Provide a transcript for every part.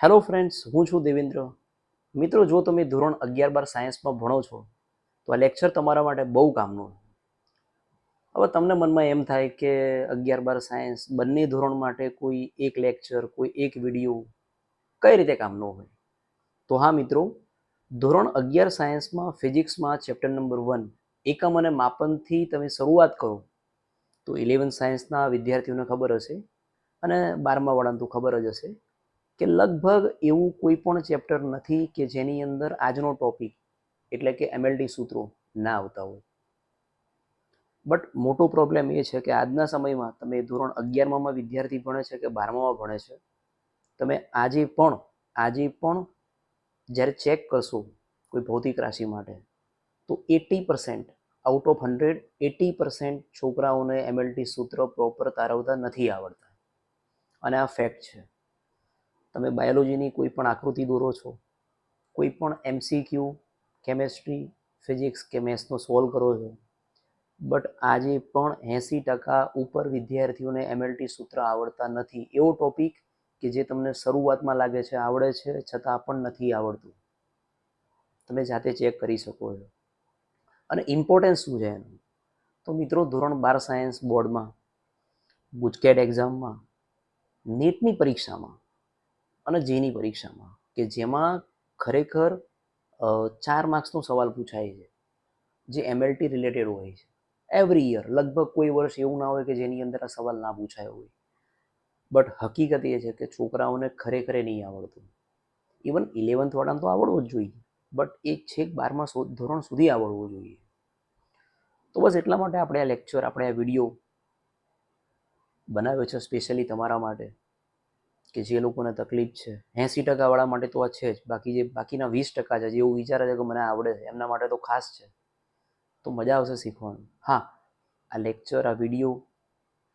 Hello friends, હું છું દેવેન્દ્ર. મિત્રો, જો તમે ધોરણ 11-12 સાયન્સમાં ભણો છો તો આ લેક્ચર તમારા માટે બહુ કામનું. હવે તમને મનમાં એમ થાય કે 11-12 સાયન્સ બંને ધોરણ માટે કોઈ એક લેક્ચર, કોઈ એક વિડીયો કઈ રીતે કામનો હોય? તો હા મિત્રો, ધોરણ 11 સાયન્સમાં ફિઝિક્સમાં ચેપ્ટર નંબર 1 એકમ અને માપનથી તમે શરૂઆત કરો તો 11 સાયન્સના વિદ્યાર્થીઓને ખબર હશે અને 12મા વાળાને તો ખબર જ હશે કે લગભગ એવું કોઈ પણ ચેપ્ટર નથી કે જેની અંદર આજનો ટોપિક એટલે કે એમએલટી સૂત્રો ના આવતા હોય. બટ મોટો પ્રોબ્લેમ એ છે કે આજના સમયમાં તમે ધોરણ 11માં વિદ્યાર્થી ભણે છે કે 12માં ભણે છે, તમે આજે પણ જ્યારે ચેક કરશો કોઈ ભૌતિક રાશિ માટે તો 80% આઉટ ઓફ 100 80% છોકરાઓને એમએલટી સૂત્ર પ્રોપર તારવતા નથી આવડતા. અને આ ફેક્ટ છે. તમે બાયોલોજીની કોઈ પણ આકૃતિ દોરો છો, કોઈ પણ એમસીક્યુ કેમેસ્ટ્રી, ફિઝિક્સ કે મેથ્સનો સોલ્વ કરો છો, બટ આજે પણ 80% ઉપર વિદ્યાર્થીઓને એમએલટી સૂત્ર આવડતા નથી. એવો ટોપિક કે જે તમને શરૂઆતમાં લાગે છે આવડે છે, છતાં પણ નથી આવડતું. તમે જાતે ચેક કરી શકો છો. અને ઇમ્પોર્ટન્સ શું છે એનું? તો મિત્રો, ધોરણ 12 સાયન્સ બોર્ડમાં, ગુજકેટ એક્ઝામમાં, નીટની પરીક્ષામાં અને જેની પરીક્ષામાં કે જેમાં ખરેખર 4 માર્ક્સનો સવાલ પૂછાય છે જે એમએલટી રિલેટેડ હોય છે. એવરી યર લગભગ કોઈ વર્ષ એવું ના હોય કે જેની અંદર આ સવાલ ના પૂછાયો હોય. બટ હકીકત એ છે કે છોકરાઓને ખરેખર નહીં આવડતું. ઇવન 11th વાળાને તો આવડવું જ જોઈએ, બટ એ છેક 12મા ધોરણ સુધી આવડવું જોઈએ. તો બસ એટલા માટે આપણે આ લેક્ચર, આપણે આ વિડીયો બનાવ્યો છે સ્પેશિયલી તમારા માટે કે જે લોકોને તકલીફ છે. 80% વાળા માટે તો આ છે જ, બાકી જે બાકીના 20% છે જે એવું વિચારે છે કે મને આવડે છે, એમના માટે તો ખાસ છે. તો મજા આવશે શીખવાનું. હા, આ લેક્ચર, આ વિડીયો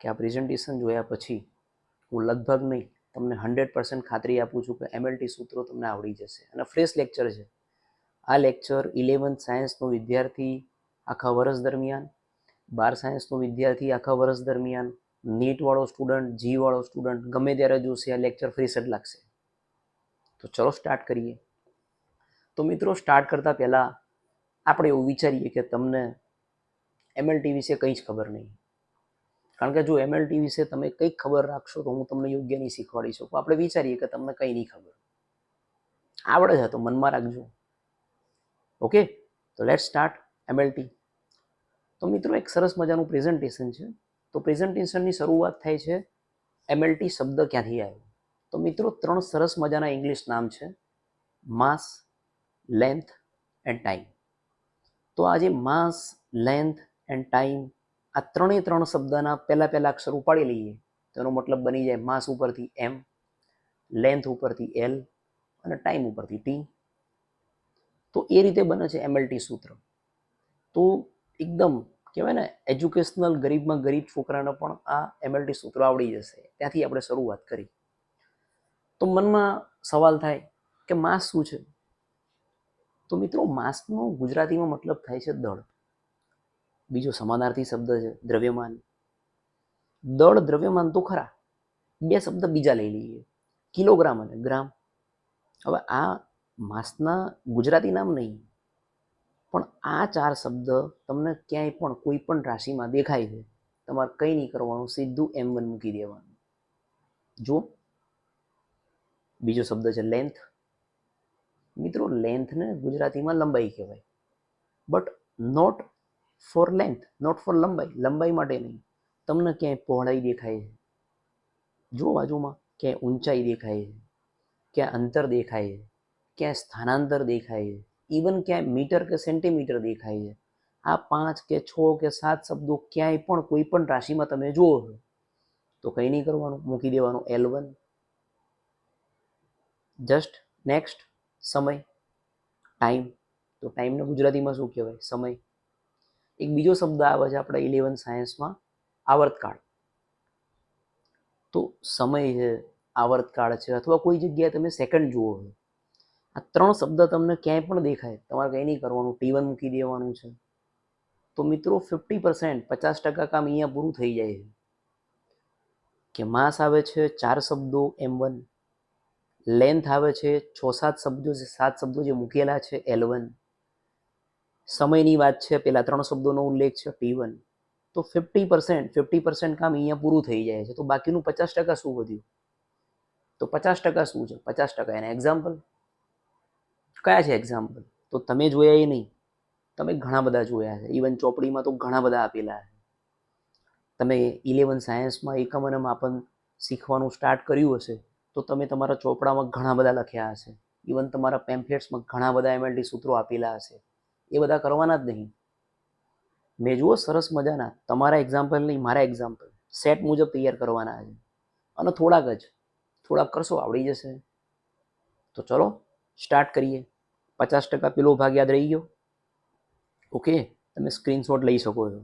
કે આ પ્રેઝન્ટેશન જોયા પછી હું લગભગ નહીં, તમને 100% ખાતરી આપું છું કે એમએલટી સૂત્રો તમને આવડી જશે. અને ફ્રેશ લેક્ચર છે આ લેક્ચર. 11th સાયન્સનો વિદ્યાર્થી આખા વર્ષ દરમિયાન, 12 સાયન્સનો વિદ્યાર્થી આખા વર્ષ દરમિયાન, નીટવાળો સ્ટુડન્ટ, જીવાળો સ્ટુડન્ટ ગમે ત્યારે જોશે આ લેક્ચર ફ્રેશ જ લાગશે. તો ચલો સ્ટાર્ટ કરીએ. તો મિત્રો, સ્ટાર્ટ કરતાં પહેલાં આપણે એવું વિચારીએ કે તમને એમએલટી વિશે કંઈ જ ખબર નહીં. કારણ કે જો એમએલટી વિશે તમે કંઈક ખબર રાખશો તો હું તમને યોગ્ય નહીં શીખવાડી શકું. આપણે વિચારીએ કે તમને કંઈ નહીં ખબર, આવડે છે તો મનમાં રાખજો. ઓકે, તો લેટ્સ સ્ટાર્ટ એમએલટી. તો મિત્રો, એક સરસ મજાનું પ્રેઝન્ટેશન છે. તો પ્રેઝન્ટેશનની શરૂઆત થાય છે એમએલટી શબ્દ ક્યાંથી આવ્યો. તો મિત્રો, 3 સરસ મજાના ઇંગ્લિશ નામ છે: માસ, લેન્થ એન્ડ ટાઈમ. તો આ જે માસ, લેન્થ એન્ડ ટાઈમ, આ 3 શબ્દના પહેલા અક્ષર ઉપાડી લઈએ તો એનો મતલબ બની જાય માસ ઉપરથી એમ, લેન્થ ઉપરથી એલ અને ટાઈમ ઉપરથી ટી. તો એ રીતે બને છે એમએલટી સૂત્ર. તો એકદમ કહેવાય ને, એજ્યુકેશનલ ગરીબમાં ગરીબ છોકરાને પણ આ એમએલટી સૂત્ર આવડી જશે. ત્યાંથી આપણે શરૂઆત કરી. તો મનમાં સવાલ થાય કે માસ શું છે? તો મિત્રો, માસનો ગુજરાતીમાં મતલબ થાય છે દળ. બીજો સમાનાર્થી શબ્દ છે દ્રવ્યમાન. દળ, દ્રવ્યમાન તો ખરા, 2 શબ્દ બીજા લઈ લઈએ, કિલોગ્રામ અને ગ્રામ. હવે આ માસના ગુજરાતી નામ નહીં, પણ આ 4 શબ્દ તમને ક્યાંય પણ કોઈ પણ રાશિમાં દેખાય છે, તમારે કંઈ નહીં કરવાનું, સીધું M1 મૂકી દેવાનું. જો બીજો શબ્દ છે લેન્થ. મિત્રો, લેન્થને ગુજરાતીમાં લંબાઈ કહેવાય, but not for length, not for લંબાઈ. લંબાઈ માટે નહીં. તમને ક્યાંય પહોળાઈ દેખાય છે, જો બાજુમાં ક્યાંય ઊંચાઈ દેખાય છે, ક્યાં અંતર દેખાય છે, ક્યાં સ્થાનાંતર દેખાય છે, ઇવન ક્યાંય મીટર કે સેન્ટીમીટર દેખાય છે. આ 5 કે 6 કે 7 શબ્દો ક્યાંય પણ કોઈ પણ રાશિમાં તમે જુઓ છો તો કંઈ નહીં કરવાનું, મૂકી દેવાનું L1. Just next. સમય, ટાઈમ. તો ટાઈમને ગુજરાતીમાં શું કહેવાય? સમય. એક બીજો શબ્દ આવે છે આપણે 11 સાયન્સમાં, આવર્તકાળ. તો સમય છે, આવર્તકાળ છે, અથવા કોઈ જગ્યાએ તમે સેકન્ડ જુઓ છો, આ 3 શબ્દ તમને ક્યાંય પણ દેખાય, તમારે કંઈ નહીં કરવાનું, T1 મૂકી દેવાનું છે. તો મિત્રો, 50%, 50% કામ અહીંયા પૂરું થઈ જાય છે કે માસ આવે છે 4 શબ્દો M1, લેન્થ આવે છે 7 શબ્દો જે મૂકેલા છે L1, સમયની વાત છે પેલા 3 શબ્દોનો ઉલ્લેખ છે T1. તો 50% કામ અહીંયા પૂરું થઈ જાય છે. તો બાકીનું 50% શું વધ્યું? તો 50% શું છે? 50% એના એક્ઝામ્પલ. કયા છે એક્ઝામ્પલ? તો તમે જોયા એ નહીં, તમે ઘણા બધા જોયા છે. ઇવન ચોપડીમાં તો ઘણા બધા આપેલા છે. તમે 11 સાયન્સમાં એકમ અને માપન શીખવાનું સ્ટાર્ટ કર્યું હશે તો તમે તમારા ચોપડામાં ઘણા બધા લખ્યા હશે. ઇવન તમારા પેમ્ફલેટ્સમાં ઘણા બધા MLT સૂત્રો આપેલા હશે. એ બધા કરવાના જ નહીં. મેં જુઓ સરસ મજાના તમારા એક્ઝામ્પલ નહીં, મારા એક્ઝામ્પલ સેટ મુજબ તૈયાર કરવાના છે. અને થોડાક કરશો આવડી જશે. તો ચલો સ્ટાર્ટ કરીએ. 50% પેલો ભાગ યાદ રહી ગયો? ઓકે, તમે સ્ક્રીનશોટ લઈ શકો છો.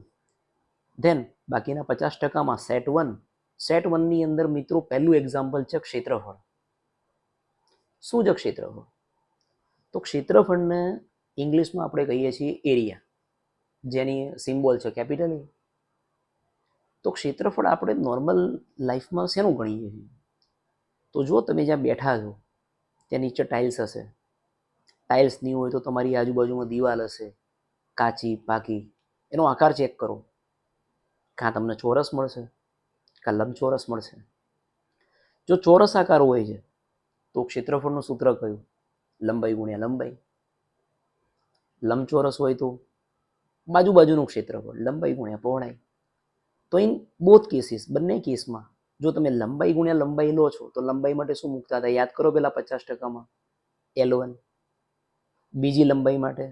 ધેન બાકીના 50%માં સેટ 1ની અંદર મિત્રો પહેલું એક્ઝામ્પલ છે ક્ષેત્રફળ. શું છે ક્ષેત્રફળ? તો ક્ષેત્રફળને ઇંગ્લિશમાં આપણે કહીએ છીએ એરિયા, જેની સિમ્બોલ છે કેપિટલ એ. તો ક્ષેત્રફળ આપણે નોર્મલ લાઈફમાં શેનું ગણીએ છીએ? તો જો તમે જ્યાં બેઠા છો ત્યાં નીચે ટાઇલ્સ હશે. ટાઇલ્સ નહીં હોય તો તમારી આજુબાજુમાં દિવાલ હશે, કાચી પાકી. એનો આકાર ચેક કરો, કાં તમને ચોરસ મળશે કાં લંબચોરસ મળશે. જો ચોરસ આકાર હોય છે તો ક્ષેત્રફળનું સૂત્ર કયું? લંબાઈ ગુણ્યા લંબાઈ. લંબચોરસ હોય તો બાજુનું ક્ષેત્રફળ, લંબાઈ ગુણ્યા પહોળાઈ. તો ઇન બોથ કેસીસ, બંને કેસમાં જો તમે લંબાઈ ગુણ્યા લંબાઈ લો છો તો લંબાઈ માટે શું મૂકતા હતા? યાદ કરો પેલા 50%માં L1. બીજી લંબાઈ માટે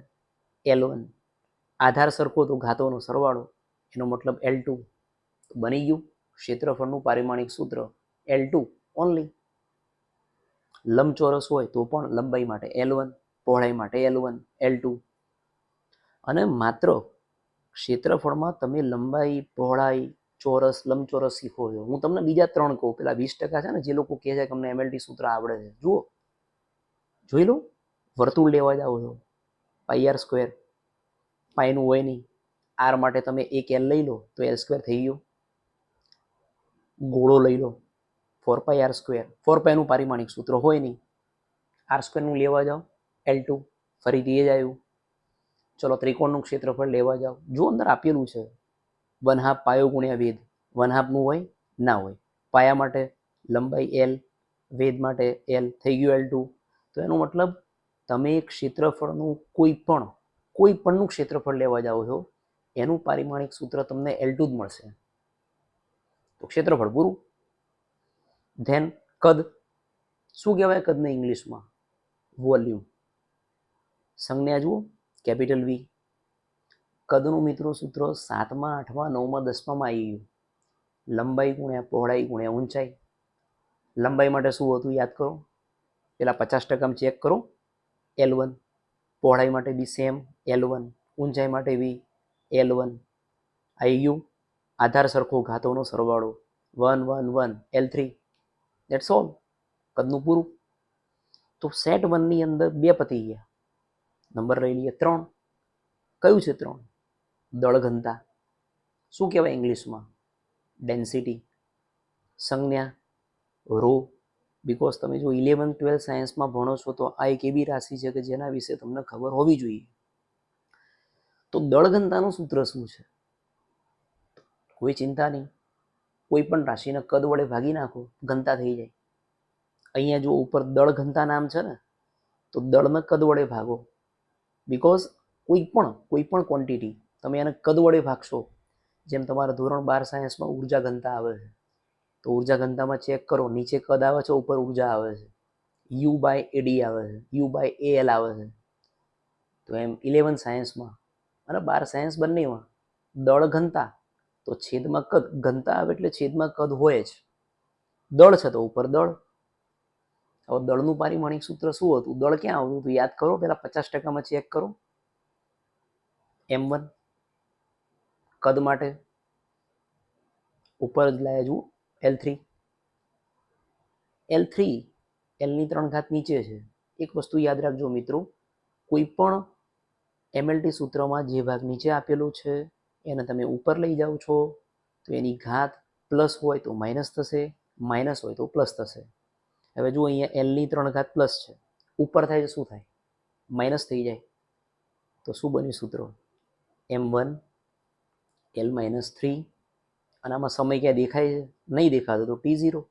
L1. આધાર સરખો તો ઘાતોનો સરવાળો, એનો મતલબ L2. બની ગયું ક્ષેત્રફળનું પારિમાણિક સૂત્ર L2 ઓનલી. લંબચોરસ હોય તો પણ લંબાઈ માટે L1, પહોળાઈ માટે L1, L2. અને માત્ર ક્ષેત્રફળમાં તમે લંબાઈ, પહોળાઈ, ચોરસ, લંબચોરસ શીખો છો. હું તમને બીજા 3 કહું. પેલા 20% છે ને જે લોકો કહે છે કે અમને MLT સૂત્ર આવડે છે, જુઓ જોઈ લો. વર્તુળ લેવા જાઓ છો πr², પાઈનું હોય નહીં. આર માટે તમે એક L લઈ લો તો L² થઈ ગયો. ગોળો લઈ લો 4πr², 4πનું પારિમાણિક સૂત્ર હોય નહીં. r²નું લેવા જાઓ L2, ફરીથી એ જ આવ્યું. ચલો ત્રિકોણનું ક્ષેત્રફળ લેવા જાઓ. જો અંદર આપેલું છે 1/2 પાયો ગુણ્યા વેધ. 1/2નું હોય ના હોય. પાયા માટે લંબાઈ L, વેધ માટે L, થઈ ગયું L2. તો એનો મતલબ તમે ક્ષેત્રફળનું કોઈ પણનું ક્ષેત્રફળ લેવા જાઓ છો એનું પારિમાણિક સૂત્ર તમને L2 જ મળશે. તો ક્ષેત્રફળ પૂરું. ધેન કદ. શું કહેવાય કદને ઇંગ્લિશમાં? વોલ્યુમ. સંજ્ઞા જુઓ કેપિટલ V. કદનું મિત્રો સૂત્ર 7મા, 8મા, 9મા, 10મામાં આવી ગયું. લંબાઈ ગુણ્યા પહોળાઈ ગુણ્યા ઊંચાઈ. લંબાઈ માટે શું હતું યાદ કરો, પેલા 50%માં ચેક કરો L1. પહોળાઈ માટે બી સેમ L1, ઊંચાઈ માટે બી L1. આવી ગયું. આધાર સરખો ઘાતોનો સરવાળો 1 1 1 L3. That's all. કદનું પૂરું. તો સેટ 1ની અંદર 2 પતી ગયા. નંબર લઈ લઈએ 3. કયું છે 3? દળ ઘનતા. શું કહેવાય ઇંગ્લિશમાં? ડેન્સિટી. સંજ્ઞા રો. બિકોઝ તમે જો 11-12 સાયન્સમાં ભણો છો તો આ એક એવી રાશિ છે કે જેના વિશે તમને ખબર હોવી જોઈએ. તો દળ ઘનતાનું સૂત્ર શું છે? કોઈ ચિંતા નહીં, કોઈ પણ રાશિને કદ વડે ભાગી નાખો, ઘનતા થઈ જાય. અહીંયા જો ઉપર દળ ઘનતા નામ છે ને, તો દળને કદ વડે ભાગો. બિકોઝ કોઈ પણ ક્વોન્ટિટી તમે એને કદ વડે ભાગશો. જેમ તમારા ધોરણ 12 સાયન્સમાં ઉર્જા ઘનતા આવે છે, તો ઉર્જા ઘનતામાં ચેક કરો, નીચે કદ આવે છે, ઉપર ઉર્જા આવે છે. U/AD આવે છે, U/AL આવે છે. તો એમ 11 સાયન્સમાં અને 12 સાયન્સ બંનેમાં દળ ઘનતા તો છેદમાં કદ. ઘનતા આવે એટલે છેદમાં કદ હોય જ. દળ છે તો ઉપર દળ. હવે દળનું પારિમાણિક સૂત્ર શું હતું? દળ ક્યાં આવતું હતું યાદ કરો. પેલા 50%માં ચેક કરો. M1. કદ માટે ઉપર જ લાયા જુઓ L3. Lની 3 ઘાત નીચે છે. એક વસ્તુ યાદ રાખજો મિત્રો, કોઈ પણ MLT સૂત્રમાં જે ભાગ નીચે આપેલો છે એને તમે ઉપર લઈ જાઓ છો તો એની ઘાત પ્લસ હોય તો માઇનસ થશે, માઇનસ હોય તો પ્લસ થશે. હવે જો અહીંયા એલની 3 ઘાત પ્લસ છે, ઉપર થાય તો શું થાય? માઇનસ થઈ જાય. તો શું બન્યું સૂત્ર? m1 l-3, અને આમાં સમય ક્યાં દેખાય છે? નહીં દેખાતો, તો t0.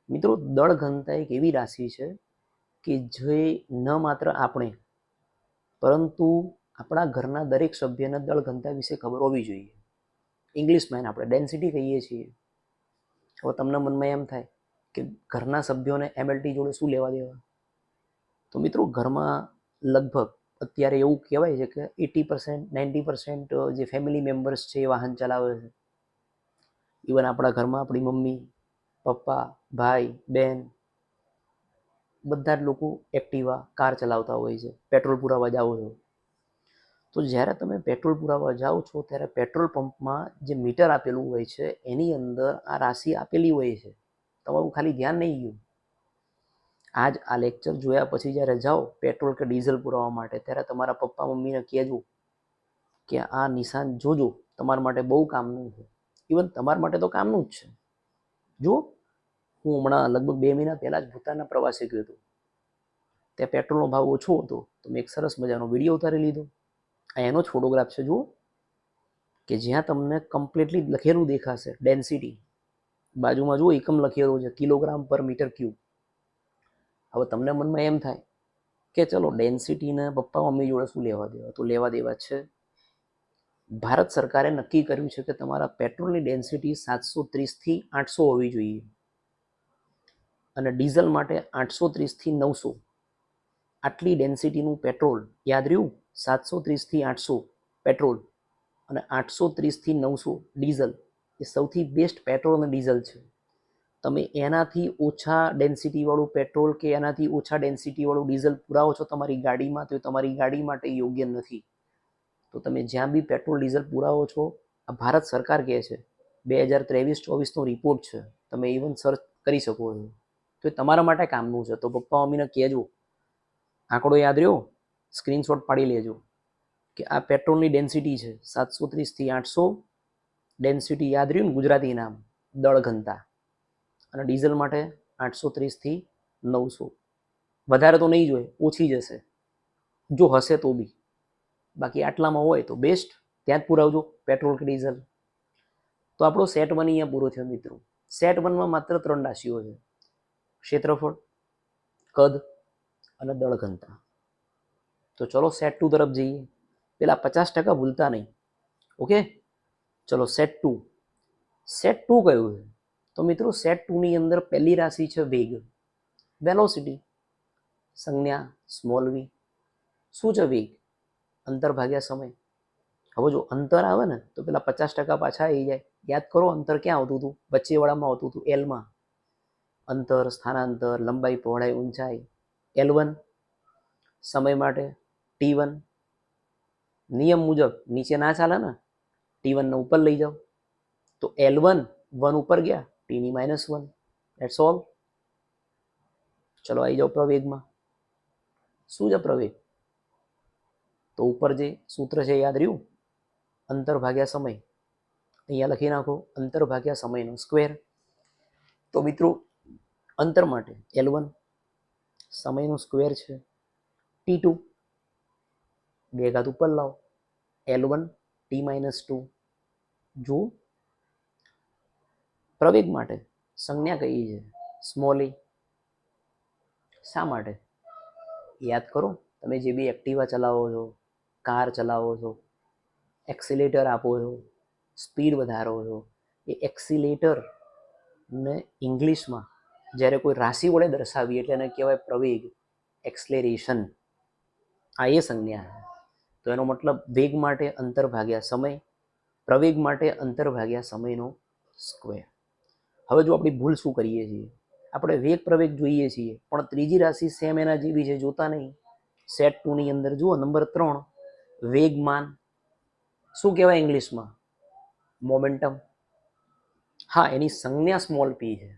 મિત્રો, દળ ઘનતા એક એવી રાશિ છે કે જે ન માત્ર આપણે પરંતુ આપણા ઘરના દરેક સભ્યને દળ ઘનતા વિશે ખબર હોવી જોઈએ. ઇંગ્લિશમાં એને આપણે ડેન્સિટી કહીએ છીએ. હવે તમને મનમાં એમ થાય કે ઘરના સભ્યોને એમએલટી જોડે શું લેવા દેવા? તો મિત્રો, ઘરમાં લગભગ અત્યારે એવું કહેવાય છે કે 80% 90% જે ફેમિલી મેમ્બર્સ છે એ વાહન ચલાવે છે. ઇવન આપણા ઘરમાં આપણી મમ્મી, પપ્પા, ભાઈ, બહેન બધા જ લોકો એક્ટિવા, કાર ચલાવતા હોય છે. પેટ્રોલ પુરાવા જાઓ છો તો જ્યારે તમે પેટ્રોલ પુરાવા જાઓ છો ત્યારે પેટ્રોલ પંપમાં જે મીટર આપેલું હોય છે એની અંદર આ રાશિ આપેલી હોય છે. તમારું ખાલી ધ્યાન નહીં ગયું. આજ આ લેક્ચર જોયા પછી જ્યારે જાઓ પેટ્રોલ કે ડીઝલ પુરાવા માટે, ત્યારે તમારા પપ્પા મમ્મીને કહેજો કે આ નિશાન જોજો, તમારા માટે બહુ કામનું છે. ઇવન તમારા માટે તો કામનું જ છે. જો હું હમણાં લગભગ 2 મહિના પહેલાં જ ભૂતાનના પ્રવાસે ગયો હતો. ત્યાં પેટ્રોલનો ભાવ ઓછો હતો તો મેં એક સરસ મજાનો વિડીયો ઉતારી લીધો. આ એનો જ ફોટોગ્રાફ છે. જુઓ કે જ્યાં તમને કમ્પ્લીટલી લખેલું દેખાશે ડેન્સિટી, બાજુમાં જુઓ એકમ લખેલું છે કિલોગ્રામ પર મીટર ક્યુબ. હવે તમને મનમાં એમ થાય કે ચલો ડેન્સિટીને પપ્પા મમ્મી જોડે શું લેવા દેવા? તો લેવા દેવા છે. ભારત સરકારે નક્કી કર્યું છે કે તમારા પેટ્રોલની ડેન્સિટી 730 થી 800 હોવી જોઈએ અને ડીઝલ માટે 830 થી 900. આટલી ડેન્સિટીનું પેટ્રોલ, યાદ રહ્યું, 730 થી 800 પેટ્રોલ અને 830 થી 900 ડીઝલ એ સૌથી બેસ્ટ પેટ્રોલ અને ડીઝલ છે. તમે એનાથી ઓછા ડેન્સિટીવાળું પેટ્રોલ કે એનાથી ઓછા ડેન્સિટીવાળું ડીઝલ પુરાવો છો તમારી ગાડીમાં, તો એ તમારી ગાડી માટે યોગ્ય નથી. તો તમે જ્યાં બી પેટ્રોલ ડીઝલ પુરાવો છો, આ ભારત સરકાર કહે છે, 2023-24નો રિપોર્ટ છે, તમે ઇવન સર્ચ કરી શકો છો. તો એ તમારા માટે કામનું છે. તો પપ્પા મમ્મીને કહેજો, આંકડો યાદ રહ્યો, સ્ક્રીનશોટ પાડી લેજો કે આ પેટ્રોલની ડેન્સિટી છે 730 થી 800. ડેન્સિટી યાદ રહ્યું ને, ગુજરાતી નામ દળ ઘનતા. અને ડીઝલ માટે 830 થી 900. વધારે તો નહીં જોઈએ, ઓછી જશે જો હશે તો બી. બાકી આટલામાં હોય તો બેસ્ટ, ત્યાં જ પુરાવજો પેટ્રોલ કે ડીઝલ. તો આપણો સેટ 1 અહીંયા પૂરો થયો મિત્રો. સેટ 1માં માત્ર 3 રાશિઓ છે: ક્ષેત્રફળ, કદ અને દળ ઘનતા. તો ચલો સેટ 2 તરફ જઈએ. પેલા 50% ભૂલતા નહીં. ઓકે, ચલો સેટ 2. સેટ 2 કયું છે? તો મિત્રો, સેટ 2ની અંદર પહેલી રાશિ છે વેગ, વેલોસિટી, સંજ્ઞા સ્મોલ વી. શું છે વેગ? અંતર ભાગ્યા સમય. હવે જો અંતર આવે ને તો પેલા 50% પાછા આવી જાય. યાદ કરો અંતર ક્યાં આવતું હતું? વચ્ચેવાળામાં આવતું હતું એલમાં. અંતર, સ્થાનાંતર, લંબાઈ, પહોળાઈ, ઊંચાઈ. L1 સમય માટે, T1 નિયમ મુજબ નીચે ના ચાલે ને, T1 ને ઉપર લઈ જાઓ તો L1 1 ઉપર ગયા, Tની -1. That's all. ચલો આવી જાઓ પ્રવેગમાં. શું છે પ્રવેગ? તો ઉપર જે સૂત્ર છે યાદ રહ્યું, અંતર ભાગ્યા સમય. અહીંયા લખી નાખો, અંતર ભાગ્યા સમયનો સ્ક્વેર. તો મિત્રો, અંતર માટે L1, સમયનો સ્ક્વેર છે T2, 2 ઘાત ઉપર લાવો, L1 T-2. જો પ્રવેગ માટે સંજ્ઞા કઈ છે? સ્મોલ એ. શા માટે? યાદ કરો, તમે જે બી એક્ટિવા ચલાવો છો, કાર ચલાવો છો, એક્સિલેટર આપો છો, સ્પીડ વધારો છો, એ એક્સિલેટરને ઇંગ્લિશમાં જ્યારે કોઈ રાશિ વડે દર્શાવીએ એટલે એને કહેવાય પ્રવેગ, એક્સલેરેશન. આ એ સંજ્ઞા છે. તો એનો મતલબ વેગ માટે અંતર ભાગ્યા સમય, પ્રવેગ માટે અંતર ભાગ્યા સમયનો સ્ક્વેર. હવે જો આપણી ભૂલ શું કરીએ છીએ, આપણે વેગ પ્રવેગ જોઈએ છીએ પણ ત્રીજી રાશિ સેમ એના જેવી છે જોતા નહીં. સેટ 2ની અંદર જુઓ નંબર 3, વેગમાન. શું કહેવાય ઇંગ્લિશમાં? મોમેન્ટમ. હા, એની સંજ્ઞા સ્મોલ પી છે.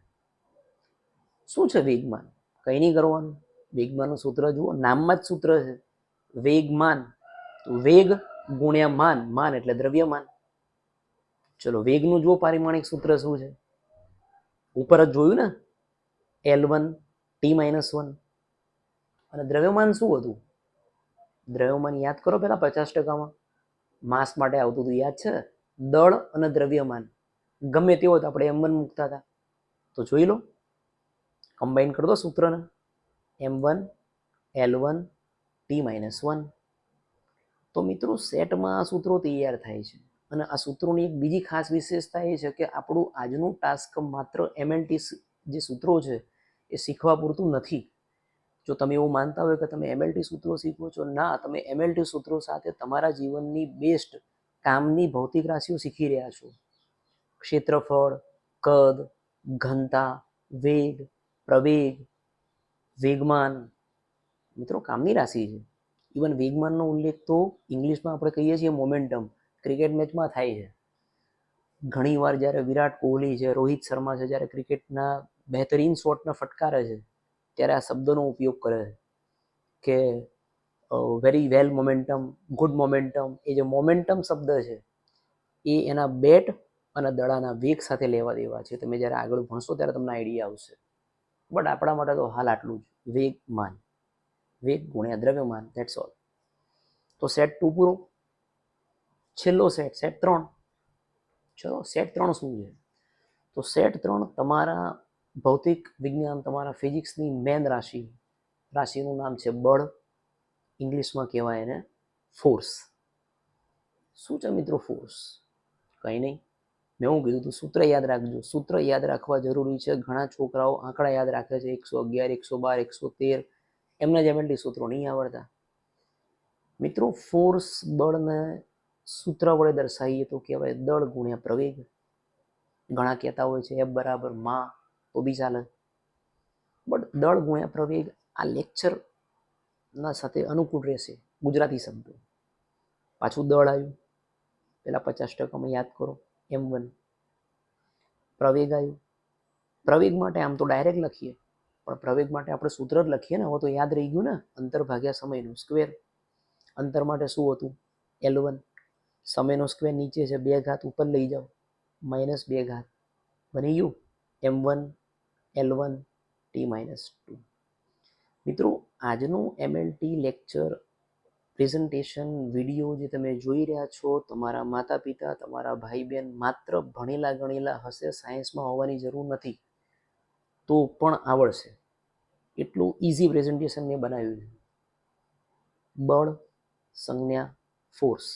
શું છે વેગમાન? કંઈ નહીં કરવાનું. વેગમાનનું સૂત્ર જુઓ, નામમાં જ સૂત્ર છે વેગમાન. તો વેગ ગુણ્યા માન, માન એટલે દ્રવ્યમાન. ચલો વેગનું જુઓ પારિમાણિક સૂત્ર શું છે? ઉપર જ જોયું ને, L1 T-1. અને દ્રવ્યમાન શું હતું? દ્રવ્યમાન યાદ કરો પેલા 50%માં માસ માટે આવતું હતું, યાદ છે? દળ અને દ્રવ્યમાન ગમે તે હોય તો આપણે M1 મૂકતા હતા. તો જોઈ લો, કમ્બાઈન કરી દો સૂત્રને, M1 L1 T-1. તો મિત્રો સેટમાં આ સૂત્રો તૈયાર થાય છે. અને આ સૂત્રોની એક બીજી ખાસ વિશેષતા એ છે કે આપણું આજનું ટાસ્ક માત્ર MLT જે સૂત્રો છે એ શીખવા પૂરતું નથી. જો તમે એવું માનતા હોય કે તમે MLT સૂત્રો શીખો છો, ના, તમે MLT સૂત્રો સાથે તમારા જીવનની બેસ્ટ કામની ભૌતિક રાશિઓ શીખી રહ્યા છો. ક્ષેત્રફળ, કદ, ઘનતા, વેગ, પ્રવેગ, વેગમાન, મિત્રો કામની રાશિ છે. ઇવન વેગમાનનો ઉલ્લેખ તો ઇંગ્લિશમાં આપણે કહીએ છીએ મોમેન્ટમ, ક્રિકેટ મેચમાં થાય છે. ઘણીવાર જ્યારે વિરાટ કોહલી છે, રોહિત શર્મા છે, જ્યારે ક્રિકેટના બહેતરીન શોટને ફટકારે છે ત્યારે આ શબ્દનો ઉપયોગ કરે છે કે very well momentum, good momentum. એ જે મોમેન્ટમ શબ્દ છે એ એના બેટ અને દડાના વેગ સાથે લેવા દેવા છે. તમે જ્યારે આગળ ભણશો ત્યારે તમને આઈડિયા આવશે. બટ આપણા માટે તો હાલ આટલું જ, વેગમાન, વેગ ગુણ્યા દ્રવ્યમાન, ધેટ્સ ઓલ. તો સેટ 2 પૂરો. છેલ્લો સેટ, સેટ 3. ચલો, સેટ 3 શું છે? તો સેટ 3 તમારા ભૌતિક વિજ્ઞાન, તમારા ફિઝિક્સની મેન રાશિનું નામ છે બળ. ઇંગ્લિશમાં કહેવાય એને ફોર્સ. શું છે મિત્રો ફોર્સ? કંઈ નહીં, મેં હું કીધું તું, સૂત્ર યાદ રાખજો. સૂત્ર યાદ રાખવા જરૂરી છે. ઘણા છોકરાઓ આંકડા યાદ રાખે છે, 111, 112, 113, એમને જ MLT સૂત્રો નહીં આવડતા. મિત્રો ફોર્સ, બળને સૂત્ર વડે દર્શાવીએ તો કહેવાય દળ ગુણ્યા પ્રવેગ. ઘણા કહેતા હોય છે F બરાબર માં, તો બી ચાલે. બટ દળ ગુણ્યા પ્રવેગ આ લેક્ચરના સાથે અનુકૂળ રહેશે. ગુજરાતી શબ્દો. પાછું દળ આવ્યું, પેલા 50%માં યાદ કરો, M1. પ્રવેગ આવ્યું. પ્રવેગ માટે આમ તો ડાયરેક્ટ લખીએ, પણ પ્રવેગ માટે આપણે સૂત્ર જ લખીએ ને. હવે તો યાદ રહી ગયું ને, અંતર ભાગ્યા સમયનું સ્ક્વેર. અંતર માટે શું હતું? L1. સમયનો સ્ક્વેર નીચે છે, 2 ઘાત ઉપર લઈ જાઓ, -2 ઘાત. બની ગયું M1 L1 T-2. મિત્રો આજનું MLT લેક્ચર પ્રેઝન્ટેશન વિડીયો જે તમે જોઈ રહ્યા છો, તમારા માતા પિતા, તમારા ભાઈ બહેન માત્ર ભણેલા ગણેલા હશે, સાયન્સમાં હોવાની જરૂર નથી, તો પણ આવડશે એટલું ઇઝી પ્રેઝન્ટેશન મેં બનાવ્યું છે. બળ, સંજ્ઞા, ફોર્સ,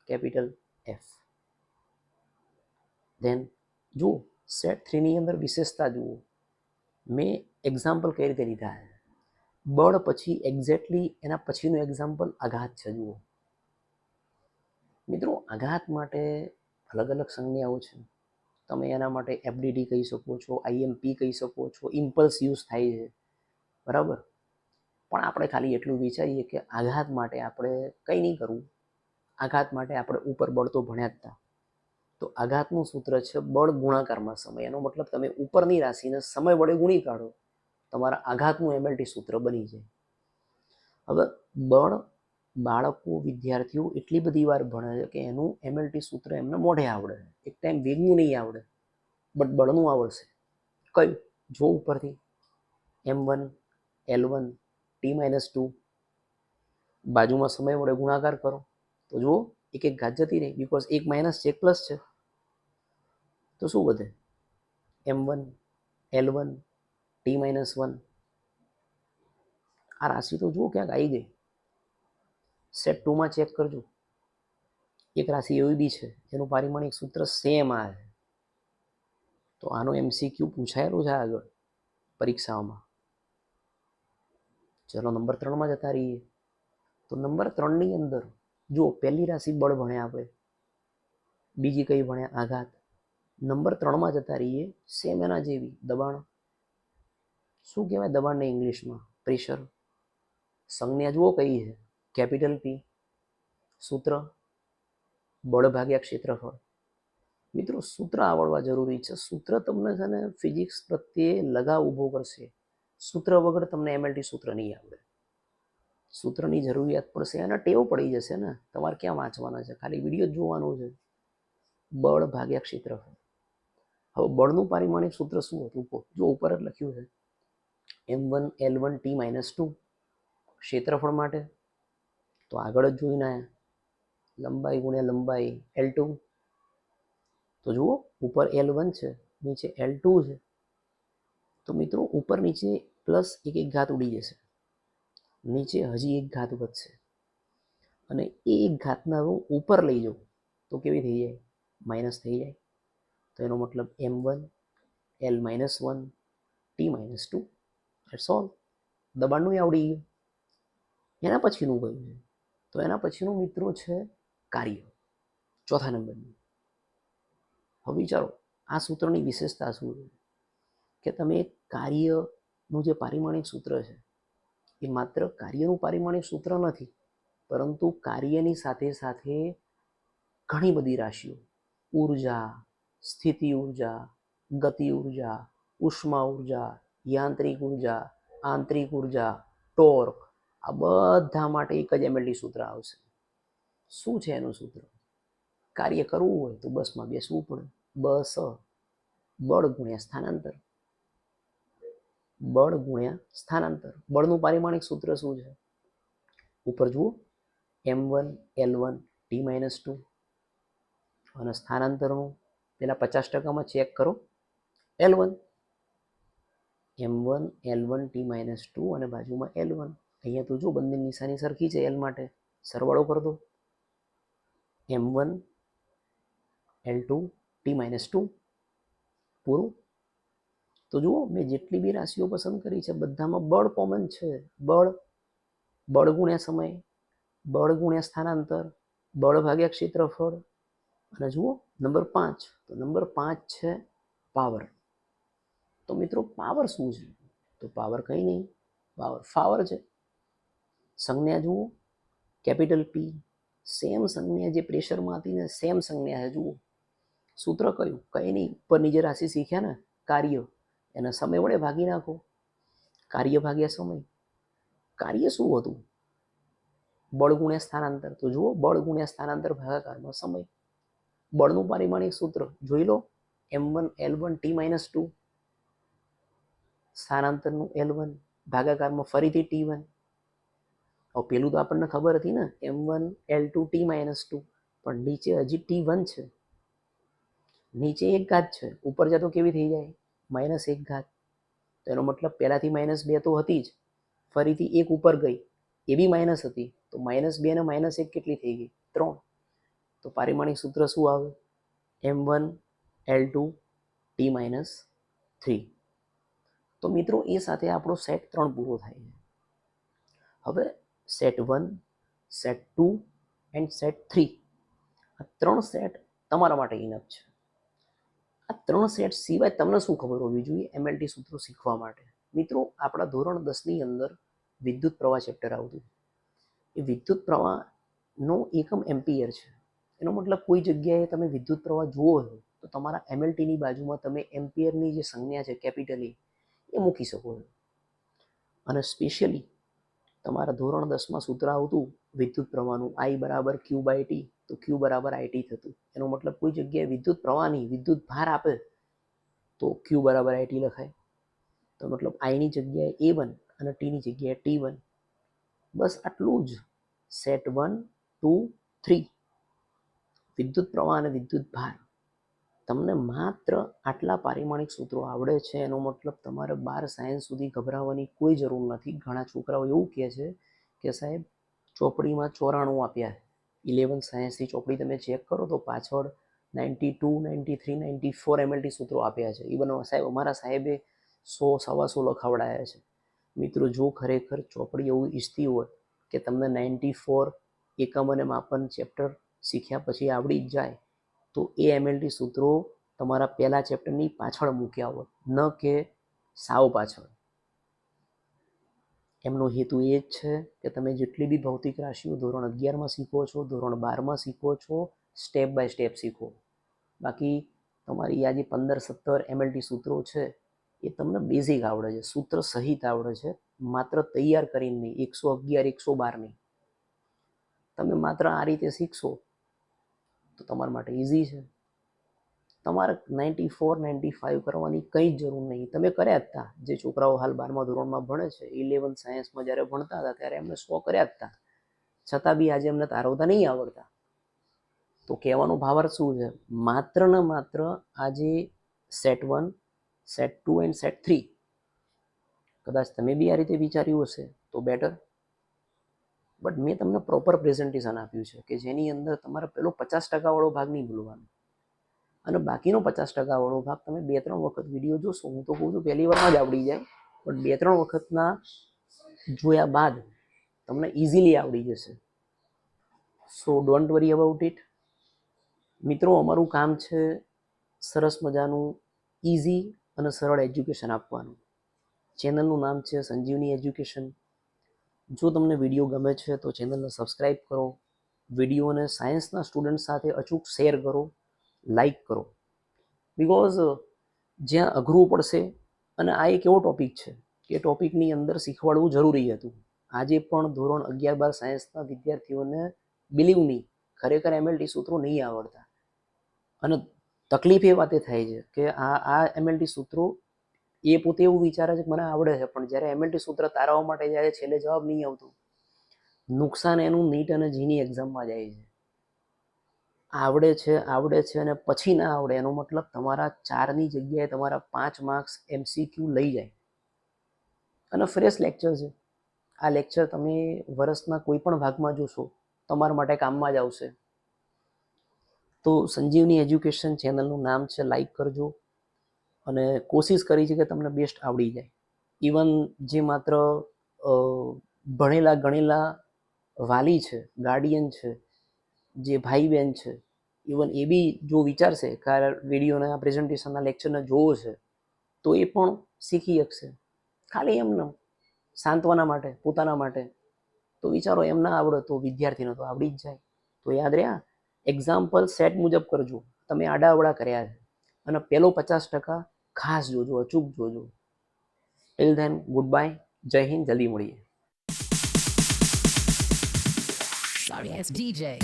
કેપિટલ F. ધેન જુઓ સેટ 3ની અંદર વિશેષતા જુઓ. મેં એક્ઝામ્પલ કઈ રીતે લીધા છે. બળ પછી એક્ઝેક્ટલી એના પછીનું એક્ઝામ્પલ આઘાત છે. જુઓ મિત્રો, આઘાત માટે અલગ અલગ સંજ્ઞાઓ છે. તમે એના માટે FDD કહી શકો છો, IMP કહી શકો છો, ઇમ્પલ્સ યુઝ થાય છે, બરાબર. પણ આપણે ખાલી એટલું વિચારીએ કે આઘાત માટે આપણે કંઈ નહીં કરવું. આઘાત માટે આપણે ઉપર બળ તો ભણ્યા જ હતા. તો આઘાતનું સૂત્ર છે બળ ગુણાકારમાં સમય. એનો મતલબ તમે ઉપરની રાશિને સમય વડે ગુણી કાઢો, તમારા આઘાતનું MLT સૂત્ર બની જાય. હવે બળ બાળકો, વિદ્યાર્થીઓ એટલી બધી વાર ભણે છે કે એનું MLT સૂત્ર એમને મોઢે આવડે. એક ટાઈમ વેગનું નહીં આવડે, બટ બળનું આવડશે. કયું? જો ઉપરથી M1 L1 T-2. બાજુમાં સમય વડે ગુણાકાર કરો તો જુઓ એક ઘાત જતી રહી, બીકોઝ એક માઇનસ છે, એક પ્લસ છે. તો શું વધે? M1 L1 T-1. આ રાશિ તો જુઓ ક્યાંક આવી ગઈ. સેટ 2માં ચેક કરજો, એક રાશિ એવી બી છે જેનું પારિમાણિક સૂત્ર સેમ આ છે. તો આનો MCQ પૂછાયેલું છે આગળ પરીક્ષાઓમાં. ચલો નંબર 3માં જતા રહીએ. તો નંબર 3ની અંદર જો પહેલી રાશિ બળ ભણ્યા આપણે, બીજી કઈ ભણ્યા? આઘાત. નંબર 3માં જતા રહીએ, સેમ એના જેવી દબાણ. શું કહેવાય દબાણને ઇંગ્લિશમાં? પ્રેશર. સંજ્ઞા જુઓ કઈ છે? Capital P. સૂત્ર બળ ભાગ્યા ક્ષેત્રફળ. મિત્રો સૂત્ર આવડવા જરૂરી છે. સૂત્ર તમને છે ને ફિઝિક્સ પ્રત્યે લગાવ ઊભો કરશે. સૂત્ર વગર તમને MLT સૂત્ર નહીં આવડે. સૂત્રની જરૂરિયાત પડશે અને ટેવ પડી જશે ને. તમારે ક્યાં વાંચવાના છે, ખાલી વિડીયો જ જોવાનું છે. બળ ભાગ્યા ક્ષેત્રફળ. હવે બળનું પારિમાણિક સૂત્ર શું હતું? જો ઉપર જ લખ્યું છે M1 L1 T-2 ક્ષેત્રફળ માટે તો આગળ જ જોઈને આયા લંબાઈ ગુણ્યા લંબાઈ L2. તો જુઓ ઉપર L1 છે નીચે L2 છે તો મિત્રો ઉપર નીચે પ્લસ એક ઘાત ઉડી જશે, નીચે હજી એક ઘાત વધશે અને એ એક ઘાતના હું ઉપર લઈ જાઉં તો કેવી થઈ જાય? માઇનસ થઈ જાય. તો એનો મતલબ M1L-1 T-2 ધેટ્સ ઓલ. દબાણનું આવડી ગયું. એના પછીનું કયું છે? તો એના પછીનું મિત્રો છે કાર્ય, ચોથા નંબરનું. હવે વિચારો આ સૂત્રની વિશેષતા શું છે કે તમે કાર્યનું જે પારિમાણિક સૂત્ર છે એ માત્ર કાર્યનું પારિમાણિક સૂત્ર નથી, પરંતુ કાર્યની સાથે સાથે ઘણી બધી રાશિઓ, ઉર્જા, સ્થિતિ ઉર્જા, ગતિ ઉર્જા, ઉષ્મા ઉર્જા, યાંત્રિક ઉર્જા, આંતરિક ઉર્જા, ટોર્ક, આ બધા માટે એક જ MLT સૂત્ર આવશે. શું છે એનું સૂત્ર? કાર્ય કરવું હોય તો બસમાં બેસવું પડે. બસ બળ ગુણ્યા સ્થાનાંતર. બળ ગુણ્યા સ્થાનાંતર. બળનું પારિમાણિક સૂત્ર શું છે? ઉપર જુઓ M1L1 T-2 અને સ્થાનાંતરનું પેલા 50%માં ચેક કરો L1. M1L1 T-2 અને બાજુમાં L1. અહીંયા તો જો બંને નિશાની સરખી છે L માટે, સરવાળો કરી દો M1L2 T-2 પૂરું. તો જુઓ મેં જેટલી બી રાશિઓ પસંદ કરી છે બધામાં બળ કોમન છે. બળ ગુણ્યા સમય, બળ ગુણ્યા સ્થાનાંતર, બળ ભાગ્યા ક્ષેત્રફળ. અને જુઓ નંબર 5, તો નંબર 5 છે પાવર. તો મિત્રો પાવર શું છે? તો પાવર કંઈ નહીં, પાવર છે. સંજ્ઞા જુઓ કેપિટલ P, સેમ સંજ્ઞા જે પ્રેશરમાં હતી ને સેમ સંજ્ઞા છે. જુઓ સૂત્ર કયું? કંઈ નહીં, ઉપરની જે રાશિ શીખ્યા ને કાર્ય, એના સમય વડે ભાગી નાખો. કાર્ય ભાગ્યા સમય. કાર્ય શું હતું? બળ ગુણ્યા સ્થાનાંતર. તો જુઓ બળ ગુણ્યા સ્થાનાંતર ભાગાકારમાં સમય. બળનું પારિમાણિક સૂત્ર જોઈ લો M1L1 T-2, સ્થાનાંતરનું L1 ભાગાકારમાં ફરીથી T1. હવે પેલું તો આપણને ખબર હતી ને M1L2 T-2, પણ નીચે હજી T1 છે, નીચે એક ઘાત છે, ઉપર જતો કેવી થઈ જાય? -1 ઘાત. તો એનો મતલબ પહેલાથી -2 તો હતી જ, ફરીથી એક ઉપર ગઈ એ બી માઇનસ હતી, તો -2 ને -1 કેટલી થઈ ગઈ? 3. તો પારિમાણિક સૂત્ર શું આવે? M1L2 T-3. તો મિત્રો એ સાથે આપણો સેટ 3 પૂરો થાય છે. હવે સેટ 1, સેટ 2 એન્ડ સેટ 3, આ 3 સેટ તમારા માટે ઇનફ છે. આ 3 સેટ સિવાય તમને શું ખબર હોવી જોઈએ MLT સૂત્રો શીખવા માટે? મિત્રો આપણા ધોરણ 10ની અંદર વિદ્યુત પ્રવાહ ચેપ્ટર આવતું. એ વિદ્યુત પ્રવાહનો એકમ એમ્પિયર છે. એનો મતલબ કોઈ જગ્યાએ તમે વિદ્યુત પ્રવાહ જુઓ છો તો તમારા MLTની બાજુમાં તમે એમ્પિયરની જે સંજ્ઞા છે કેપિટલ એ મૂકી શકો છો. અને સ્પેશિયલી તમારા ધોરણ 10માં સૂત્ર આવતું વિદ્યુત પ્રવાહનું I = Q/T, તો Q = IT થતું. એનો મતલબ કોઈ જગ્યાએ વિદ્યુત પ્રવાહની વિદ્યુત ભાર આપે તો Q = IT લખાય. તો મતલબ Iની જગ્યાએ A1 અને Tની જગ્યાએ T1. બસ આટલું જ. સેટ 1, 2, 3 વિદ્યુત પ્રવાહ અને વિદ્યુત ભાર. તમને માત્ર આટલા પારિમાણિક સૂત્રો આવડે છે એનો મતલબ તમારે 12 સાયન્સ સુધી ગભરાવાની કોઈ જરૂર નથી. ઘણા છોકરાઓ એવું કહે છે કે સાહેબ ચોપડીમાં 94 આપ્યા, 11 સાયન્સની ચોપડી તમે ચેક કરો તો પાછળ 92, 93, 94 MLT સૂત્રો આપ્યા છે. ઇવન સાહેબ અમારા સાહેબે 100, 125 લખાવડાયા છે. મિત્રો જો ખરેખર ચોપડી એવું ઈચ્છતી હોય કે તમને 94 એકમ અને માપન ચેપ્ટર શીખ્યા પછી આવડી જ જાય તો એ MLT સૂત્રો તમારા પહેલા ચેપ્ટરની પાછળ મૂક્યા હોય, ન કે સાવ પાછળ. એમનો હેતુ એ જ છે કે તમે જેટલી બી ભૌતિક રાશિઓ ધોરણ 11માં શીખો છો, ધોરણ 12માં શીખો છો, સ્ટેપ બાય સ્ટેપ શીખો. બાકી તમારી આ જે 15-17 MLT સૂત્રો છે એ તમને બેઝિક આવડે છે, સૂત્ર સહિત આવડે છે, માત્ર તૈયાર કરીને નહીં, 111, 112 નહીં. તમે માત્ર આ રીતે શીખશો તો તમારા માટે ઇઝી છે. તમારે 94 95 કરવાની કંઈ જ જરૂર નહીં. તમે કર્યા જ હતા. જે છોકરાઓ હાલ 12મા ધોરણમાં ભણે છે, 11th સાયન્સમાં જ્યારે ભણતા હતા ત્યારે એમને 100 કર્યા જ હતા, છતાં બી આજે એમને તારવતા નહીં આવડતા. તો કહેવાનો ભાવાર્થ શું છે? માત્ર ને માત્ર આજે સેટ 1, સેટ 2 એન્ડ સેટ 3 કદાચ તમે બી આ રીતે વિચાર્યું હશે તો બેટર, બટ મેં તમને પ્રોપર પ્રેઝન્ટેશન આપ્યું છે કે જેની અંદર તમારે પેલો 50% વાળો ભાગ નહીં ભૂલવાનો, અને બાકીનો 50% વાળો ભાગ તમે 2-3 વખત વિડીયો જોશો. હું તો કહું છું પહેલી વારમાં જ આવડી જાય, પણ 2-3 વખતના જોયા બાદ તમને ઇઝીલી આવડી જશે. સો ડોન્ટ વરી અબાઉટ ઇટ. મિત્રો, અમારું કામ છે સરસ મજાનું ઇઝી અને સરળ એજ્યુકેશન આપવાનું. ચેનલનું નામ છે સંજીવની એજ્યુકેશન. જો તમને વિડીયો ગમે છે તો ચેનલને સબસ્ક્રાઈબ કરો, વિડીયોને સાયન્સના સ્ટુડન્ટ સાથે અચૂક શેર કરો, લાઈક કરો. બિકોઝ જ્યાં અઘરું પડશે, અને આ એક એવો ટોપિક છે કે ટોપિકની અંદર શીખવાડવું જરૂરી હતું. આજે પણ ધોરણ 11-12 સાયન્સના વિદ્યાર્થીઓને બિલીવ નહીં, ખરેખર MLT સૂત્રો નહીં આવડતા. અને તકલીફ એ વાતે થાય છે કે આ MLT સૂત્રો એ પોતે એવું વિચારે છે કે મને આવડે છે, પણ જ્યારે MLT સૂત્ર તારવવા માટે જાય છેલ્લે જવાબ નહીં આવતું. નુકસાન એનું નીટ અને જીની એક્ઝામમાં જાય છે. આવડે છે અને પછી ના આવડે એનો મતલબ તમારા 4ની જગ્યાએ તમારા 5 માર્ક્સ MCQ લઈ જાય. અને ફ્રેશ લેક્ચર છે. આ લેક્ચર તમે વર્ષના કોઈ પણ ભાગમાં જોશો તમારા માટે કામમાં જ આવશે. તો સંજીવની એજ્યુકેશન ચેનલનું નામ છે, લાઈક કરજો. અને કોશિશ કરી છે કે તમને બેસ્ટ આવડી જાય. ઇવન જે માત્ર ભણેલા ગણેલા વાલી છે, ગાર્ડિયન છે, જે ભાઈ બહેન છે, ઇવન એ બી જો વિચારશે કે આ વિડીયોને, આ પ્રેઝન્ટેશનના લેક્ચરને જોવો છે તો એ પણ શીખી શકશે. ખાલી એમને સાંત્વના માટે, પોતાના માટે. તો વિચારો, એમ ના આવડે તો વિદ્યાર્થીને તો આવડી જ જાય. તો યાદ રહ્યા, એક્ઝામ્પલ સેટ મુજબ કરજો. તમે આડાઅવળા કર્યા છે, અને પેલો 50% ખાસ જોજો, અચૂક જોજો. ટિલ ધેન, ગુડ બાય, જય હિન્દ, જલ્દી મળીએ. Sorry, it's DJ.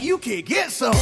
You can get some.